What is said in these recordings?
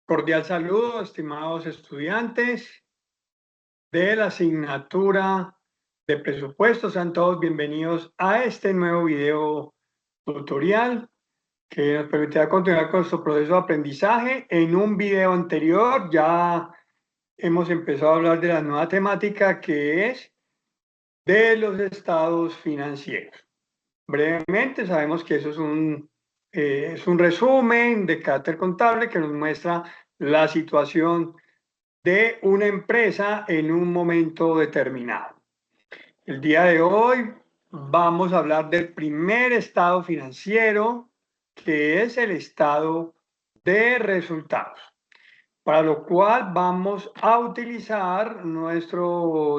Cordial saludo, estimados estudiantes de la asignatura de presupuestos. Sean todos bienvenidos a este nuevo video tutorial que nos permitirá continuar con nuestro proceso de aprendizaje. En un video anterior ya hemos empezado a hablar de la nueva temática que es de los estados financieros. Brevemente, sabemos que eso es un resumen de carácter contable que nos muestra la situación de una empresa en un momento determinado. El día de hoy vamos a hablar del primer estado financiero, que es el estado de resultados, para lo cual vamos a utilizar nuestro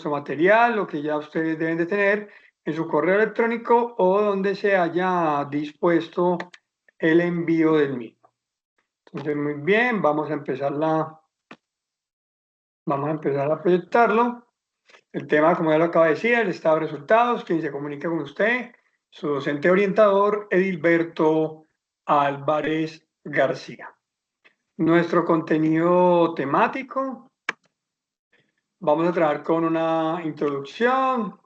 material, lo que ya ustedes deben de tener en su correo electrónico o donde se haya dispuesto el envío del mismo. Entonces, muy bien, vamos a empezar a proyectarlo. El tema, como ya lo acaba de decir, el estado de resultados, quien se comunica con usted, su docente orientador, Edilberto Álvarez García. Nuestro contenido temático, vamos a trabajar con una introducción,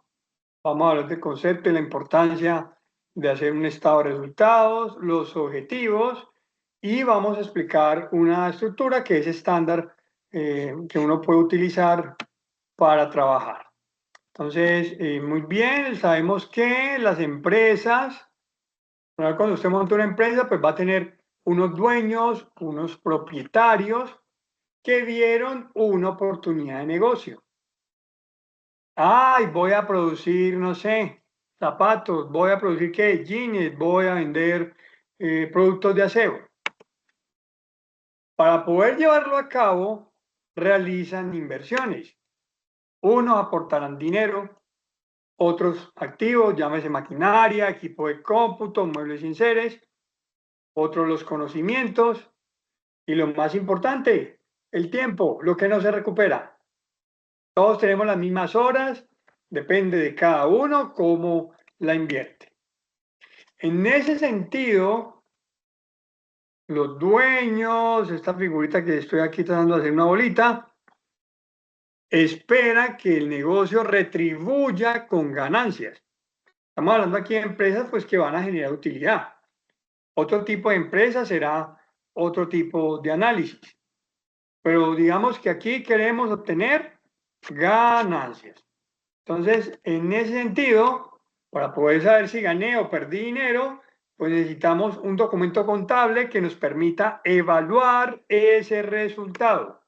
vamos a hablar del concepto y la importancia de hacer un estado de resultados, los objetivos, y vamos a explicar una estructura que es estándar que uno puede utilizar para trabajar. Entonces, muy bien, sabemos que las empresas, cuando usted monta una empresa, pues va a tener unos dueños, unos propietarios que vieron una oportunidad de negocio. Ay, voy a producir, no sé, zapatos, voy a producir qué, jeans, voy a vender productos de aseo. Para poder llevarlo a cabo, realizan inversiones. Unos aportarán dinero, otros activos, llámese maquinaria, equipo de cómputo, muebles y enseres, otros los conocimientos y lo más importante, el tiempo, lo que no se recupera. Todos tenemos las mismas horas, depende de cada uno cómo la invierte. En ese sentido, los dueños, esta figurita que estoy aquí tratando de hacer una bolita, espera que el negocio retribuya con ganancias. Estamos hablando aquí de empresas pues, que van a generar utilidad. Otro tipo de empresa será otro tipo de análisis. Pero digamos que aquí queremos obtener ganancias. Entonces, en ese sentido, para poder saber si gané o perdí dinero, pues necesitamos un documento contable que nos permita evaluar ese resultado.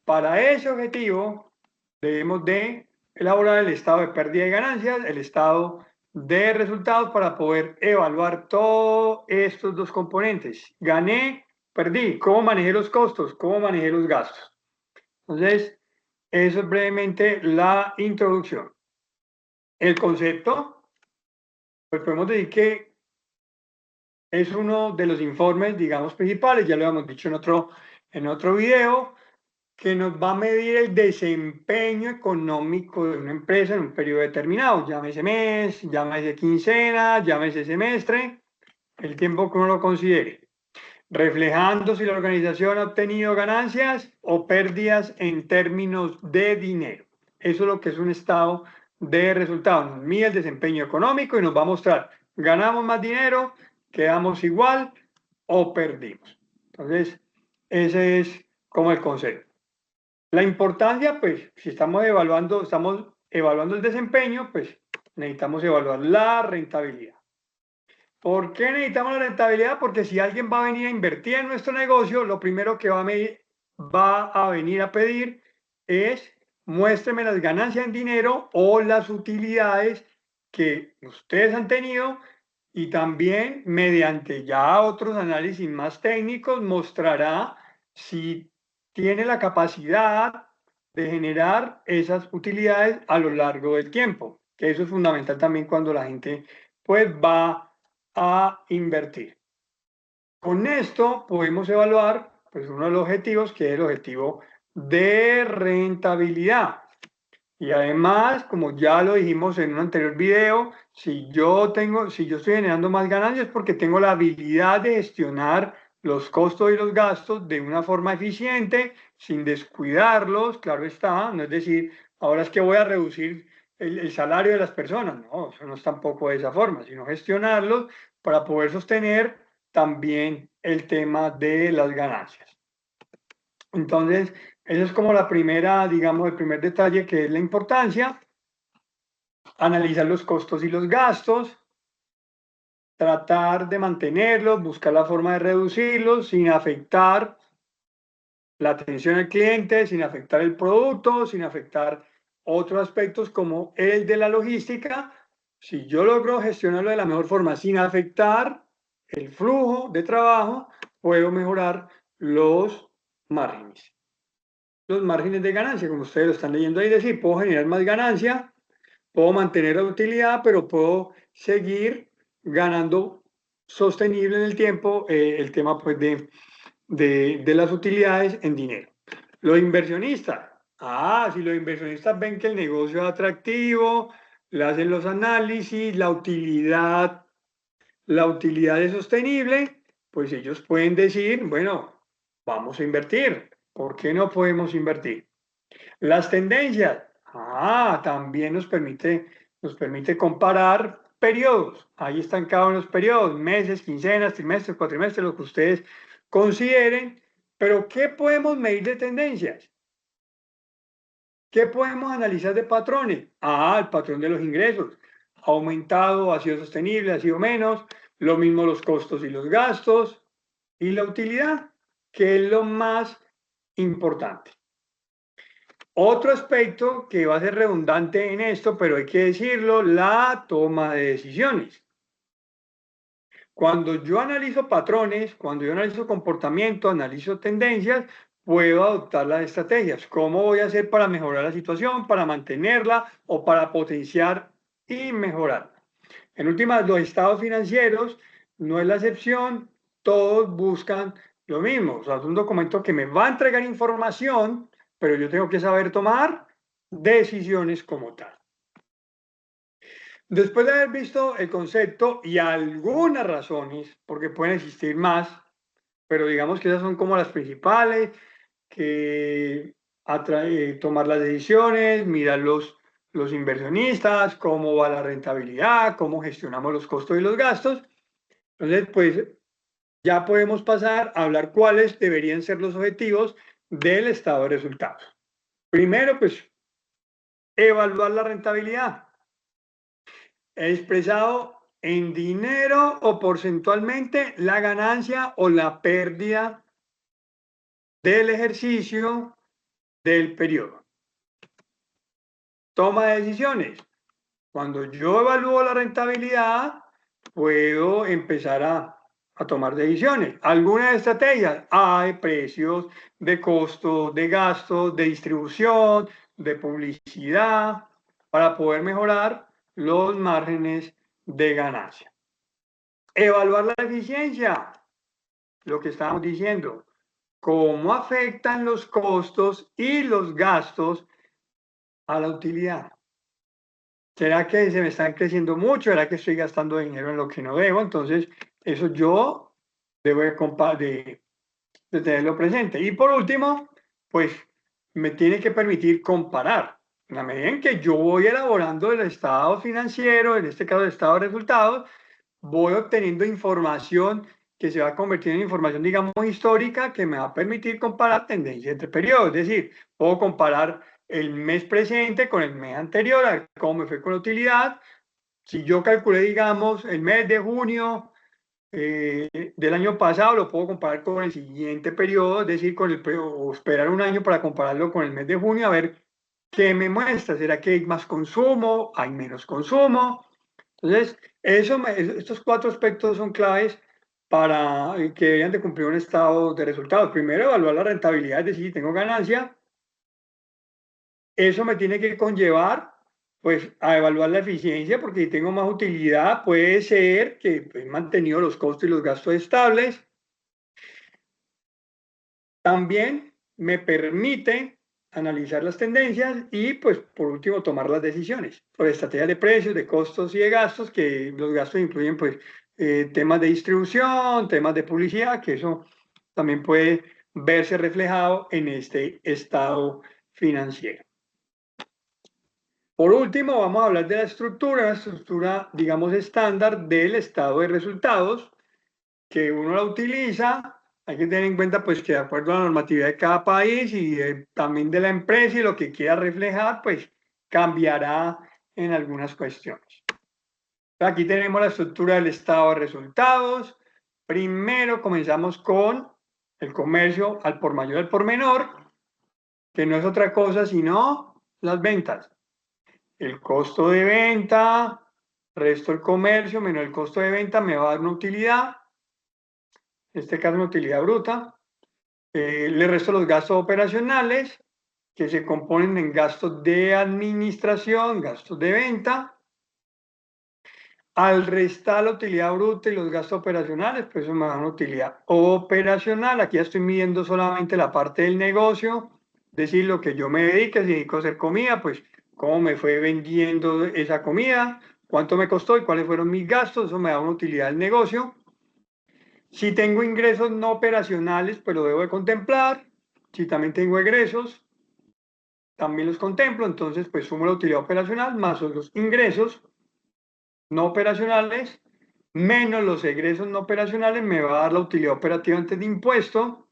Para ese objetivo, debemos de elaborar el estado de pérdida y ganancias, el estado de resultados para poder evaluar todos estos dos componentes. Gané, perdí, cómo manejé los costos, cómo manejé los gastos. Entonces, eso es brevemente la introducción. El concepto, pues podemos decir que es uno de los informes, digamos, principales, ya lo hemos dicho en otro video, que nos va a medir el desempeño económico de una empresa en un periodo determinado, llámese mes, llámese quincena, llámese semestre, el tiempo que uno lo considere, reflejando si la organización ha obtenido ganancias o pérdidas en términos de dinero. Eso es lo que es un estado de resultados. Nos mide el desempeño económico y nos va a mostrar, ganamos más dinero, quedamos igual o perdimos. Entonces, ese es como el concepto. La importancia, pues, si estamos evaluando el desempeño, pues necesitamos evaluar la rentabilidad. ¿Por qué necesitamos la rentabilidad? Porque si alguien va a venir a invertir en nuestro negocio, lo primero que va a venir a pedir es muéstreme las ganancias en dinero o las utilidades que ustedes han tenido y también mediante ya otros análisis más técnicos mostrará si tiene la capacidad de generar esas utilidades a lo largo del tiempo, que eso es fundamental también cuando la gente pues va a invertir. Con esto podemos evaluar pues uno de los objetivos que es el objetivo de rentabilidad. Y además, como ya lo dijimos en un anterior video, si yo estoy generando más ganancias porque tengo la habilidad de gestionar los costos y los gastos de una forma eficiente, sin descuidarlos, claro está, no es decir, ahora es que voy a reducir el salario de las personas, no, eso no es tampoco de esa forma, sino gestionarlos para poder sostener también el tema de las ganancias. Entonces, eso es como la primera, digamos, el primer detalle, que es la importancia, analizar los costos y los gastos, tratar de mantenerlos, buscar la forma de reducirlos sin afectar la atención al cliente, sin afectar el producto, sin afectar otros aspectos como el de la logística. Si yo logro gestionarlo de la mejor forma sin afectar el flujo de trabajo, puedo mejorar los márgenes. Los márgenes de ganancia, como ustedes lo están leyendo ahí, decir, puedo generar más ganancia, puedo mantener la utilidad, pero puedo seguir ganando sostenible en el tiempo el tema pues, de las utilidades en dinero. Los inversionistas, si los inversionistas ven que el negocio es atractivo, le hacen los análisis, la utilidad es sostenible, pues ellos pueden decir, bueno, vamos a invertir. ¿Por qué no podemos invertir? Las tendencias, también nos permite comparar periodos. Ahí están cada uno de los periodos, meses, quincenas, trimestres, cuatrimestres, lo que ustedes consideren. Pero ¿qué podemos medir de tendencias? ¿Qué podemos analizar de patrones? El patrón de los ingresos. ¿Ha aumentado, ha sido sostenible, ha sido menos? Lo mismo los costos y los gastos. Y la utilidad, que es lo más importante. Otro aspecto que va a ser redundante en esto, pero hay que decirlo, la toma de decisiones. Cuando yo analizo patrones, cuando yo analizo comportamiento, analizo tendencias, puedo adoptar las estrategias. ¿Cómo voy a hacer para mejorar la situación, para mantenerla o para potenciar y mejorar? En últimas, los estados financieros no es la excepción, todos buscan lo mismo. O sea, es un documento que me va a entregar información, pero yo tengo que saber tomar decisiones como tal. Después de haber visto el concepto y algunas razones, porque pueden existir más, pero digamos que esas son como las principales, que tomar las decisiones, mirar los inversionistas, cómo va la rentabilidad, cómo gestionamos los costos y los gastos. Entonces, pues ya podemos pasar a hablar cuáles deberían ser los objetivos del estado de resultados. Primero, pues, evaluar la rentabilidad. He expresado en dinero o porcentualmente la ganancia o la pérdida del ejercicio del periodo. Toma de decisiones. Cuando yo evalúo la rentabilidad, puedo empezar a tomar decisiones. Algunas estrategias, hay precios, de costos, de gastos, de distribución, de publicidad, para poder mejorar los márgenes de ganancia. Evaluar la eficiencia, lo que estábamos diciendo, cómo afectan los costos y los gastos a la utilidad. ¿Será que se me están creciendo mucho? ¿Será que estoy gastando dinero en lo que no debo? Entonces, eso yo debo de tenerlo presente. Y por último, pues me tiene que permitir comparar. En la medida en que yo voy elaborando el estado financiero, en este caso el estado de resultados, voy obteniendo información que se va a convertir en información, digamos, histórica, que me va a permitir comparar tendencias entre periodos. Es decir, puedo comparar el mes presente con el mes anterior, a ver cómo me fue con la utilidad. Si yo calculé, digamos, el mes de junio del año pasado, lo puedo comparar con el siguiente periodo, es decir, o esperar un año para compararlo con el mes de junio, a ver qué me muestra. ¿Será que hay más consumo? ¿Hay menos consumo? Entonces, estos cuatro aspectos son claves para que deberían de cumplir un estado de resultados. Primero, evaluar la rentabilidad, es decir, si tengo ganancia. Eso me tiene que conllevar pues a evaluar la eficiencia, porque si tengo más utilidad, puede ser que he mantenido los costos y los gastos estables. También me permite analizar las tendencias y, pues, por último, tomar las decisiones por estrategias de precios, de costos y de gastos, que los gastos incluyen, pues, temas de distribución, temas de publicidad, que eso también puede verse reflejado en este estado financiero. Por último, vamos a hablar de la estructura, digamos, estándar del estado de resultados, que uno la utiliza. Hay que tener en cuenta pues que de acuerdo a la normatividad de cada país y también de la empresa y lo que quiera reflejar, pues cambiará en algunas cuestiones. Aquí tenemos la estructura del estado de resultados. Primero comenzamos con el comercio al por mayor y al por menor, que no es otra cosa sino las ventas. El costo de venta, resto del comercio menos el costo de venta me va a dar una utilidad, en este caso una utilidad bruta. Le resto los gastos operacionales, que se componen en gastos de administración, gastos de venta. Al restar la utilidad bruta y los gastos operacionales, pues eso me da una utilidad operacional. Aquí ya estoy midiendo solamente la parte del negocio, es decir, lo que yo me dedico, si dedico a hacer comida, pues cómo me fue vendiendo esa comida, cuánto me costó y cuáles fueron mis gastos, eso me da una utilidad del negocio. Si tengo ingresos no operacionales, pues lo debo de contemplar. Si también tengo egresos, también los contemplo. Entonces, pues sumo la utilidad operacional más los ingresos no operacionales menos los egresos no operacionales me va a dar la utilidad operativa antes de impuesto.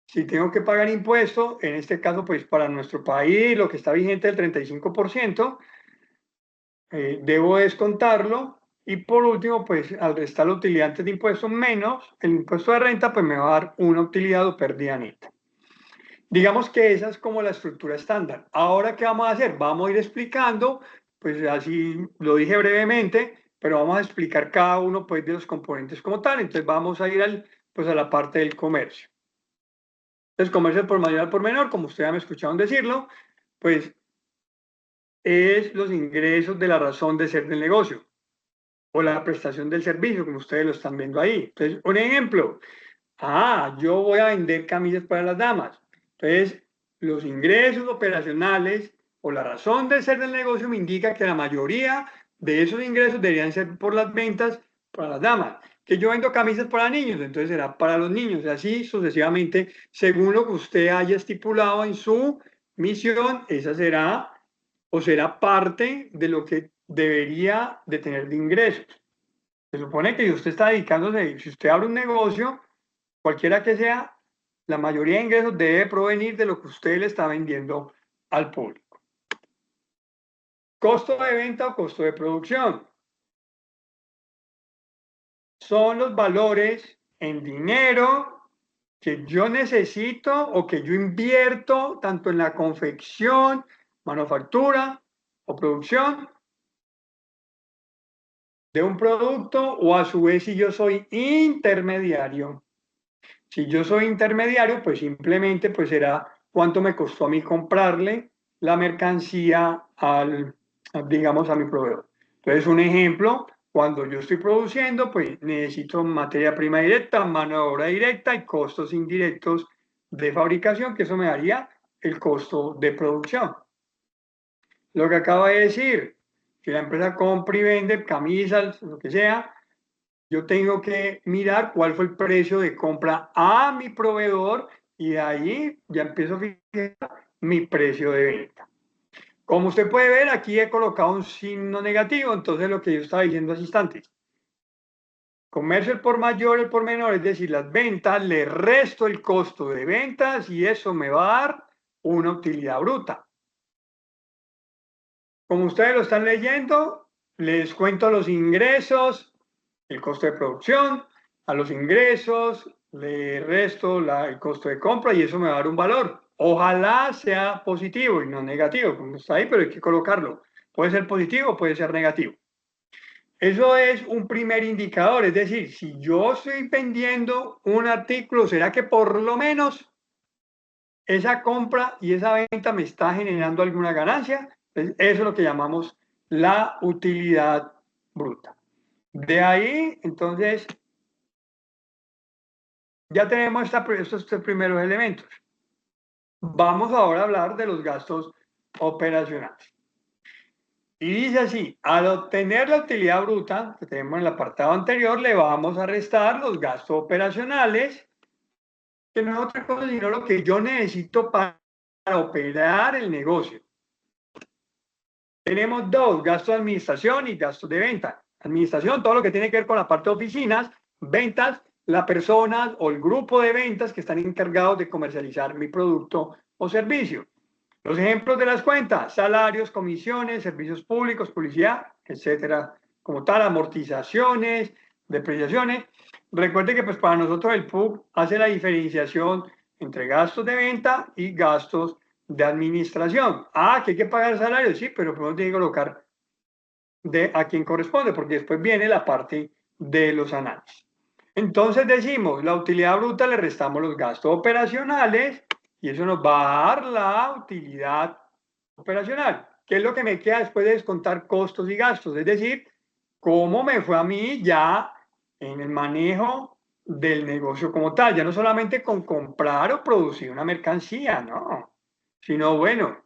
Si tengo que pagar impuesto, en este caso, pues para nuestro país, lo que está vigente del 35%, debo descontarlo. Y por último, pues al restar la utilidad antes de impuesto menos el impuesto de renta, pues me va a dar una utilidad o pérdida neta. Digamos que esa es como la estructura estándar. Ahora, ¿qué vamos a hacer? Vamos a ir explicando, pues así lo dije brevemente, pero vamos a explicar cada uno pues, de los componentes como tal. Entonces vamos a ir pues, a la parte del comercio. Entonces, comercio por mayor al por menor, como ustedes me escucharon decirlo, pues es los ingresos de la razón de ser del negocio o la prestación del servicio, como ustedes lo están viendo ahí. Entonces, un ejemplo, yo voy a vender camisas para las damas. Entonces, los ingresos operacionales o la razón de ser del negocio me indica que la mayoría de esos ingresos deberían ser por las ventas para las damas. Que yo vendo camisas para niños, entonces será para los niños, y así sucesivamente, según lo que usted haya estipulado en su misión, esa será o será parte de lo que debería de tener de ingresos. Se supone que si usted está dedicándose, si usted abre un negocio, cualquiera que sea, la mayoría de ingresos debe provenir de lo que usted le está vendiendo al público. Costo de venta o costo de producción. Son los valores en dinero que yo necesito o que yo invierto tanto en la confección, manufactura o producción de un producto o a su vez si yo soy intermediario. Si yo soy intermediario, pues simplemente pues será cuánto me costó a mí comprarle la mercancía digamos, a mi proveedor. Entonces, un ejemplo, cuando yo estoy produciendo, pues necesito materia prima directa, mano de obra directa y costos indirectos de fabricación, que eso me daría el costo de producción. Lo que acaba de decir, si la empresa compra y vende camisas, lo que sea, yo tengo que mirar cuál fue el precio de compra a mi proveedor y de ahí ya empiezo a fijar mi precio de venta. Como usted puede ver, aquí he colocado un signo negativo, entonces lo que yo estaba diciendo hace instantes. Comercio el por mayor, el por menor, es decir, las ventas, le resto el costo de ventas y eso me va a dar una utilidad bruta. Como ustedes lo están leyendo, les cuento los ingresos, el costo de producción, a los ingresos, le resto el costo de compra y eso me va a dar un valor. Ojalá sea positivo y no negativo, como está ahí, pero hay que colocarlo. Puede ser positivo, puede ser negativo. Eso es un primer indicador, es decir, si yo estoy vendiendo un artículo, ¿será que por lo menos esa compra y esa venta me está generando alguna ganancia? Eso es lo que llamamos la utilidad bruta. De ahí, entonces, ya tenemos estos tres primeros elementos. Vamos ahora a hablar de los gastos operacionales. Y dice así, al obtener la utilidad bruta, que tenemos en el apartado anterior, le vamos a restar los gastos operacionales, que no es otra cosa sino lo que yo necesito para operar el negocio. Tenemos dos, gastos de administración y gastos de venta. Administración, todo lo que tiene que ver con la parte de oficinas, ventas, la persona o el grupo de ventas que están encargados de comercializar mi producto o servicio. Los ejemplos de las cuentas, salarios, comisiones, servicios públicos, publicidad, etcétera, como tal, amortizaciones, depreciaciones. Recuerde que pues para nosotros el PUC hace la diferenciación entre gastos de venta y gastos de administración. Ah, que hay que pagar salarios, sí, pero primero tiene que colocar de a quién corresponde, porque después viene la parte de los análisis. Entonces decimos, la utilidad bruta le restamos los gastos operacionales y eso nos va a dar la utilidad operacional, que es lo que me queda después de descontar costos y gastos, es decir, cómo me fue a mí ya en el manejo del negocio como tal, ya no solamente con comprar o producir una mercancía, no, sino bueno,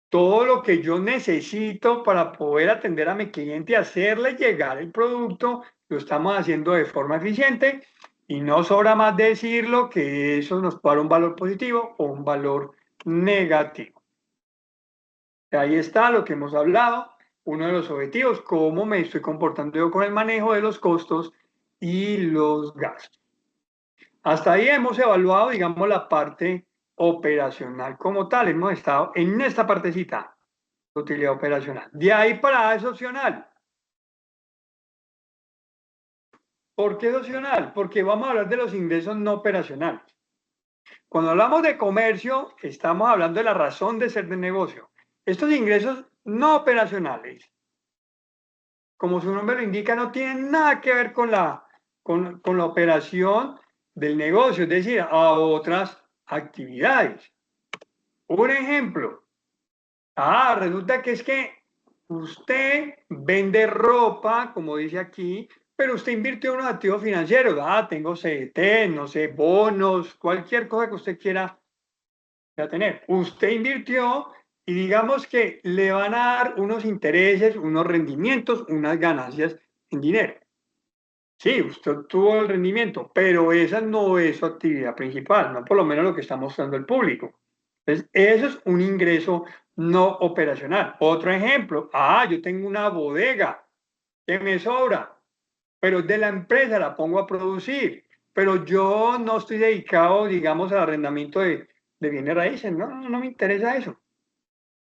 todo lo que yo necesito para poder atender a mi cliente y hacerle llegar el producto, lo estamos haciendo de forma eficiente y no sobra más decirlo que eso nos puede dar un valor positivo o un valor negativo. Ahí está lo que hemos hablado, uno de los objetivos, cómo me estoy comportando yo con el manejo de los costos y los gastos. Hasta ahí hemos evaluado, digamos, la parte operacional como tal. Hemos estado en esta partecita, utilidad operacional. De ahí para es opcional. ¿Por qué es opcional? Porque vamos a hablar de los ingresos no operacionales. Cuando hablamos de comercio, estamos hablando de la razón de ser del negocio. Estos ingresos no operacionales, como su nombre lo indica, no tienen nada que ver con la operación del negocio, es decir, a otras actividades. Un ejemplo, resulta que es que usted vende ropa, como dice aquí, pero usted invirtió en unos activos financieros. Tengo CDT, no sé, bonos, cualquier cosa que usted quiera tener. Usted invirtió y digamos que le van a dar unos intereses, unos rendimientos, unas ganancias en dinero. Sí, usted obtuvo el rendimiento, pero esa no es su actividad principal, no por lo menos lo que está mostrando el público. Entonces, eso es un ingreso no operacional. Otro ejemplo, yo tengo una bodega que me sobra, pero de la empresa la pongo a producir, pero yo no estoy dedicado, digamos, al arrendamiento de bienes raíces, no me interesa eso.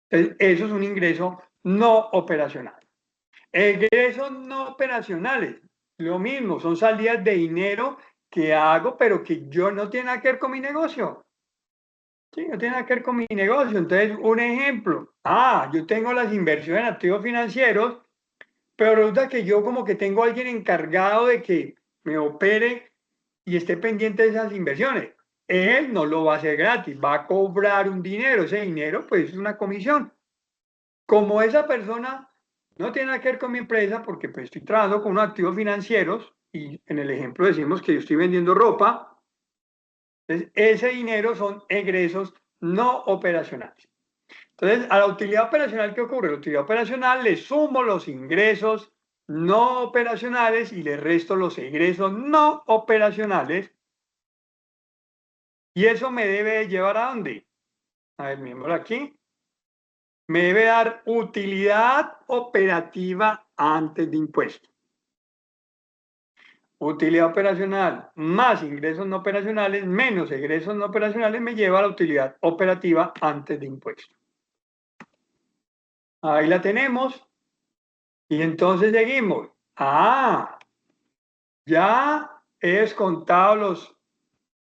Entonces, eso es un ingreso no operacional. Egresos no operacionales, lo mismo, son salidas de dinero que hago, pero que yo no tiene nada que ver con mi negocio. Sí, no tiene nada que ver con mi negocio. Entonces, un ejemplo, yo tengo las inversiones en activos financieros, pero resulta que yo como que tengo a alguien encargado de que me opere y esté pendiente de esas inversiones. Él no lo va a hacer gratis, va a cobrar un dinero, ese dinero pues es una comisión. Como esa persona no tiene nada que ver con mi empresa porque pues, estoy trabajando con unos activos financieros y en el ejemplo decimos que yo estoy vendiendo ropa, entonces ese dinero son egresos no operacionales. Entonces, a la utilidad operacional, ¿qué ocurre? La utilidad operacional le sumo los ingresos no operacionales y le resto los egresos no operacionales. ¿Y eso me debe llevar a dónde? A ver, mirémoslo aquí. Me debe dar utilidad operativa antes de impuestos. Utilidad operacional más ingresos no operacionales menos egresos no operacionales me lleva a la utilidad operativa antes de impuestos. Ahí la tenemos. Y entonces seguimos. Ya he descontado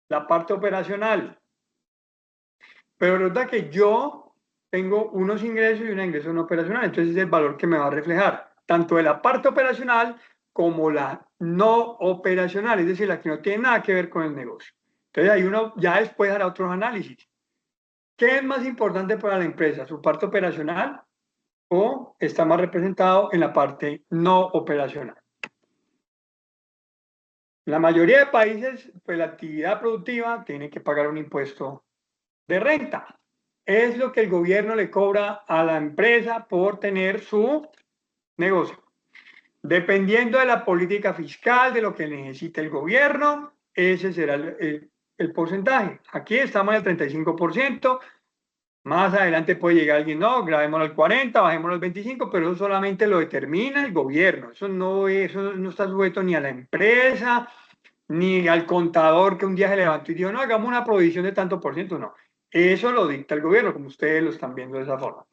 la parte operacional. Pero resulta que yo tengo unos ingresos y unos ingresos no operacionales. Entonces es el valor que me va a reflejar tanto de la parte operacional como la no operacional, es decir, la que no tiene nada que ver con el negocio. Entonces ahí uno ya después hará otros análisis. ¿Qué es más importante para la empresa? ¿Su parte operacional o está más representado en la parte no operacional? En la mayoría de países, pues la actividad productiva tiene que pagar un impuesto de renta. Es lo que el gobierno le cobra a la empresa por tener su negocio. Dependiendo de la política fiscal, de lo que necesite el gobierno, ese será el porcentaje. Aquí estamos en el 35%. Más adelante puede llegar alguien, no, grabémoslo al 40, bajémoslo al 25, pero eso solamente lo determina el gobierno. Eso no está sujeto ni a la empresa, ni al contador que un día se levantó y dijo, no, hagamos una provisión de tanto por ciento. No, eso lo dicta el gobierno, como ustedes lo están viendo de esa forma.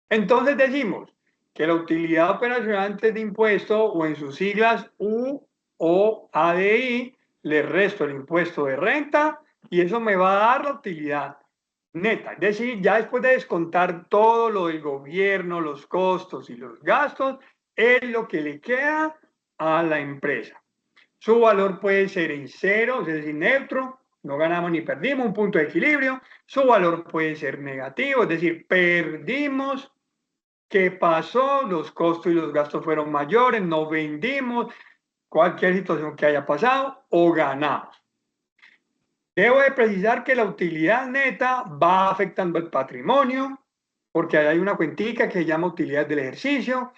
Entonces decimos que la utilidad operacional antes de impuesto o en sus siglas U o ADI, le resto el impuesto de renta y eso me va a dar la utilidad neta. Es decir, ya después de descontar todo lo del gobierno, los costos y los gastos, es lo que le queda a la empresa. Su valor puede ser en cero, es decir, neutro, no ganamos ni perdimos, un punto de equilibrio. Su valor puede ser negativo, es decir, perdimos. ¿Qué pasó? Los costos y los gastos fueron mayores, no vendimos, cualquier situación que haya pasado, o ganamos. Debo de precisar que la utilidad neta va afectando el patrimonio, porque hay una cuentica que se llama utilidad del ejercicio,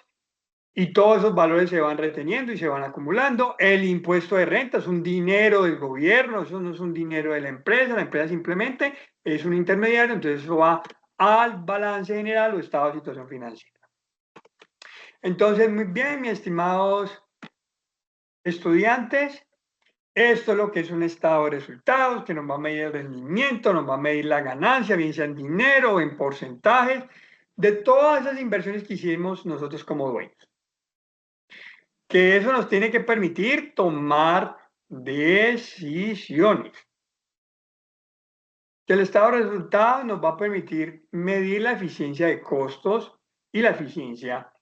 y todos esos valores se van reteniendo y se van acumulando. El impuesto de renta es un dinero del gobierno, eso no es un dinero de la empresa simplemente es un intermediario, entonces eso va al balance general o estado de situación financiera. Entonces, muy bien, mis estimados estudiantes, esto es lo que es un estado de resultados, que nos va a medir el rendimiento, nos va a medir la ganancia, bien sea en dinero o en porcentajes, de todas esas inversiones que hicimos nosotros como dueños. Que eso nos tiene que permitir tomar decisiones. Que el estado de resultados nos va a permitir medir la eficiencia de costos y la eficiencia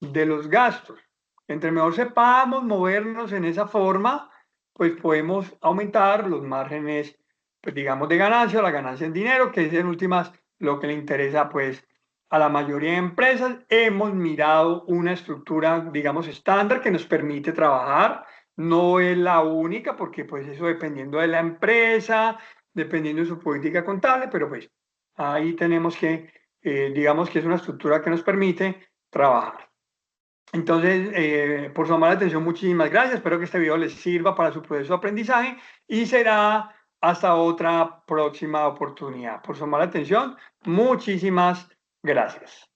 de los gastos. Entre mejor sepamos movernos en esa forma, pues podemos aumentar los márgenes, pues digamos, de ganancia, la ganancia en dinero, que es en últimas lo que le interesa pues a la mayoría de empresas. Hemos mirado una estructura, digamos, estándar que nos permite trabajar. No es la única, porque pues eso dependiendo de la empresa, dependiendo de su política contable, pero pues ahí tenemos que, digamos que es una estructura que nos permite trabajar. Entonces, por su amable atención, muchísimas gracias. Espero que este video les sirva para su proceso de aprendizaje y será hasta otra próxima oportunidad. Por su amable atención, muchísimas gracias.